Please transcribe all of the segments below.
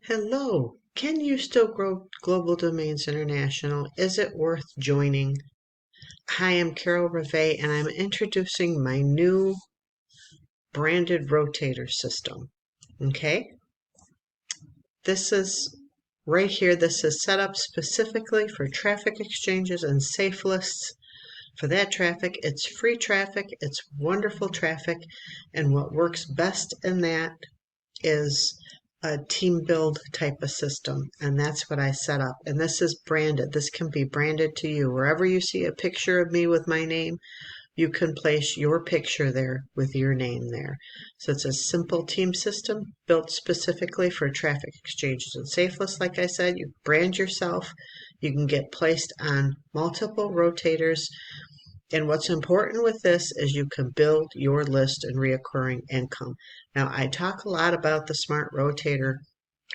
Hello, can you still grow Global Domains International? Is it worth joining? Hi, I'm Carol Reve and I'm introducing my new branded rotator system. Okay, this is right here. This is set up specifically for traffic exchanges and safe lists. For that traffic, it's free traffic, it's wonderful traffic, and what works best in that is a team build type of system, and that's what I set up. And this is branded. This can be branded to you. Wherever you see a picture of me with my name, you can place your picture there with your name there. So it's a simple team system built specifically for traffic exchanges and safe lists. Like I said, you brand yourself. You can get placed on multiple rotators. And what's important with this is you can build your list and reoccurring income. Now, I talk a lot about the Smart Rotator.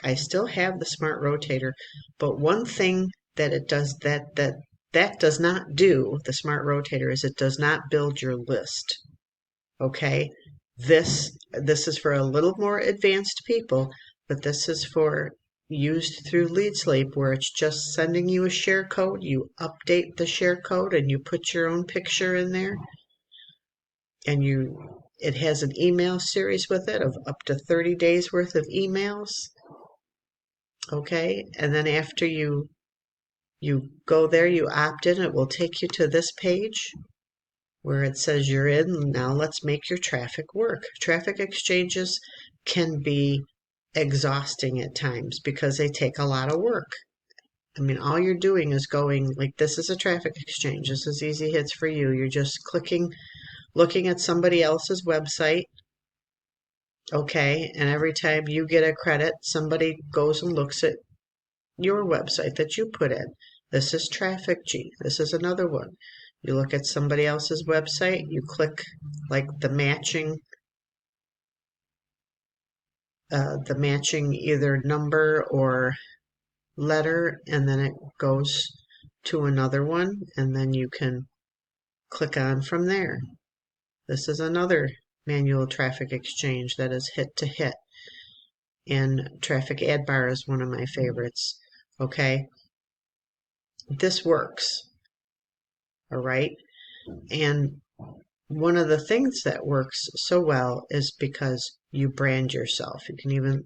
I still have the Smart Rotator, but one thing that it does that does not do, the Smart Rotator, is it does not build your list. Okay? This is for a little more advanced people, but this is for used through Lead Sleep, where it's just sending you a share code. You update the share code and you put your own picture in there, and it has an email series with it of up to 30 days worth of emails. Okay, and then after you go there, you opt in, it will take you to this page where it says you're in. Now let's make your traffic work. Traffic exchanges can be exhausting at times because they take a lot of work. I mean, all you're doing is going, like, this is a traffic exchange. This is easy hits for you. You're just clicking, looking at somebody else's website. Okay, and every time you get a credit, somebody goes and looks at your website that you put in. This is Traffic G. This is another one. You look at somebody else's website, you click like the matching either number or letter, and then it goes to another one, and then you can click on from there. This is another manual traffic exchange that is hit to hit, and Traffic Ad Bar is one of my favorites. Okay, this works. All right, and one of the things that works so well is because you brand yourself. You can even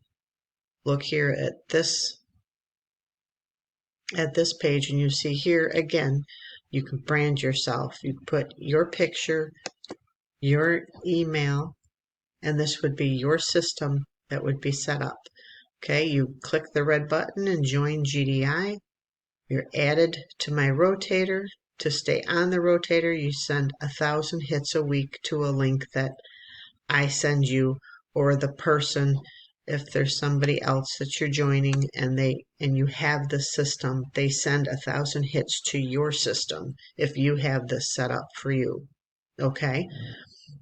look here at this page, and you see here again, you can brand yourself. You put your picture, your email, and this would be your system that would be set up. Okay, you click the red button and join GDI. You're added to my rotator. To stay on the rotator, you send 1,000 hits a week to a link that I send you, or the person, if there's somebody else that you're joining and you have the system, they send 1,000 hits to your system if you have this set up for you. Okay,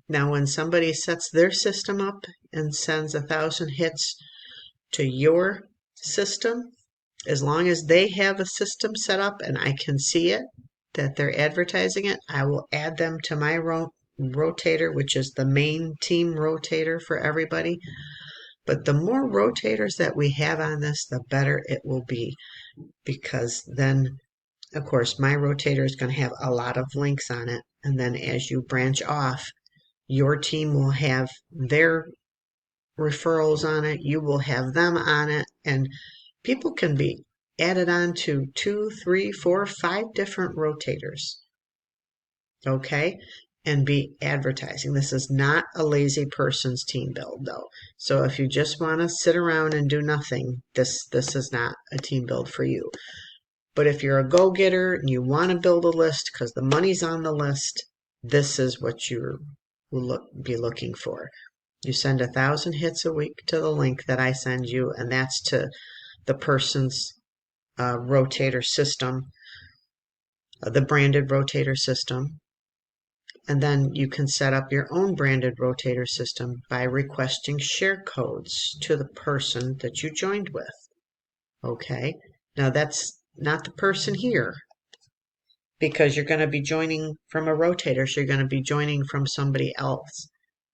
now when somebody sets their system up and sends 1,000 hits to your system, as long as they have a system set up and I can see it, that they're advertising it, I will add them to my rotator, which is the main team rotator for everybody. But the more rotators that we have on this, the better it will be, because then, of course, my rotator is going to have a lot of links on it. And then as you branch off, your team will have their referrals on it, you will have them on it, and people can be added on to 2, 3, 4, 5 different rotators. Okay, and be advertising. This is not a lazy person's team build, though. So if you just want to sit around and do nothing, this is not a team build for you. But if you're a go-getter and you want to build a list because the money's on the list, this is what you will be looking for. You send 1,000 hits a week to the link that I send you, and that's to the person's rotator system, the branded rotator system. And then you can set up your own branded rotator system by requesting share codes to the person that you joined with. Okay, now that's not the person here, because you're going to be joining from a rotator, so you're going to be joining from somebody else.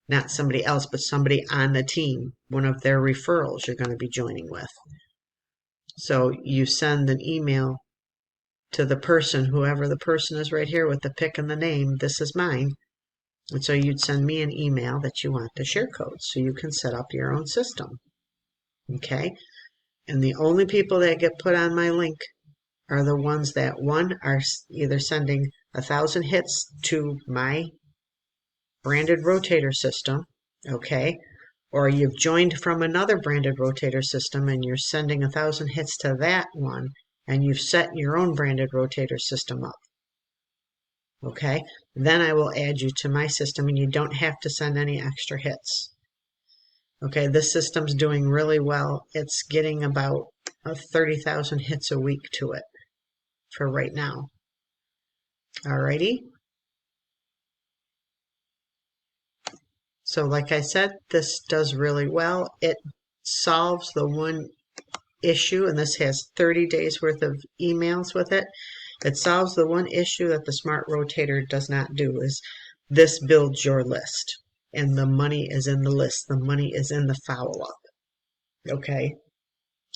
not somebody else, but somebody on the team, one of their referrals you're going to be joining with. So you send an email to the person, whoever the person is right here with the pic and the name. This is mine. And so you'd send me an email that you want the share code so you can set up your own system. Okay? And the only people that get put on my link are the ones that, one, are either sending 1,000 hits to my branded rotator system, okay, or you've joined from another branded rotator system and you're sending 1,000 hits to that one, and you've set your own branded rotator system up. Okay, then I will add you to my system and you don't have to send any extra hits. Okay, this system's doing really well. It's getting about 30,000 hits a week to it for right now. Alrighty. So like I said, this does really well. It solves the one issue, and this has 30 days worth of emails with it. It solves the one issue that the Smart Rotator does not do, is this builds your list. And the money is in the list. The money is in the follow-up. Okay?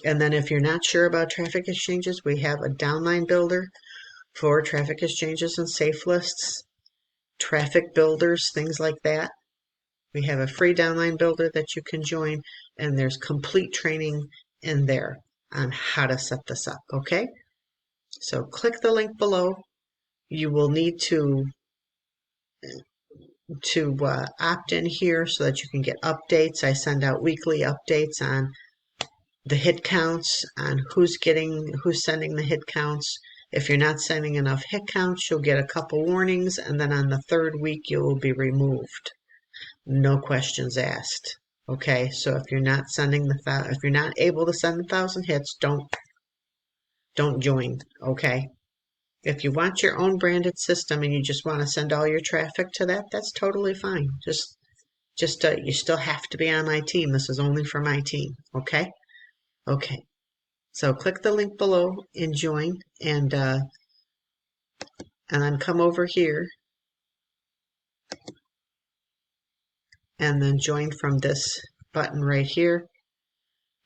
And then if you're not sure about traffic exchanges, we have a downline builder for traffic exchanges and safe lists, traffic builders, things like that. We have a free downline builder that you can join, and there's complete training in there on how to set this up, okay? So click the link below. You will need to opt in here so that you can get updates. I send out weekly updates on the hit counts, on who's sending the hit counts. If you're not sending enough hit counts, you'll get a couple warnings, and then on the 3rd week, you will be removed. No questions asked. Okay, so if you're not able to send 1,000 hits, don't join. Okay, if you want your own branded system and you just want to send all your traffic to that, that's totally fine. Just you still have to be on my team. This is only for my team. Okay. Okay. So click the link below and join, and then come over here. And then join from this button right here.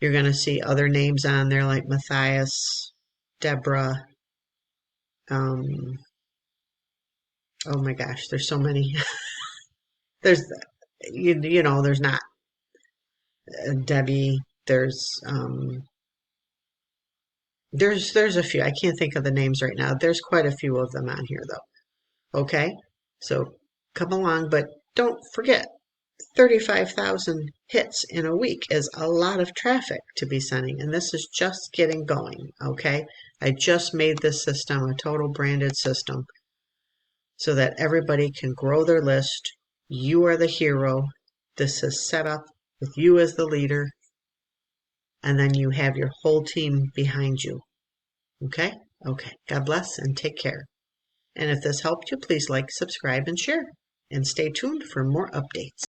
You're going to see other names on there like Matthias, Deborah. Oh my gosh, there's so many. There's, there's not Debbie. There's a few. I can't think of the names right now. There's quite a few of them on here though. Okay, so come along, but don't forget, 35,000 hits in a week is a lot of traffic to be sending, and this is just getting going, okay? I just made this system a total branded system so that everybody can grow their list. You are the hero. This is set up with you as the leader, and then you have your whole team behind you, okay? Okay, God bless and take care. And if this helped you, please like, subscribe, and share. And stay tuned for more updates.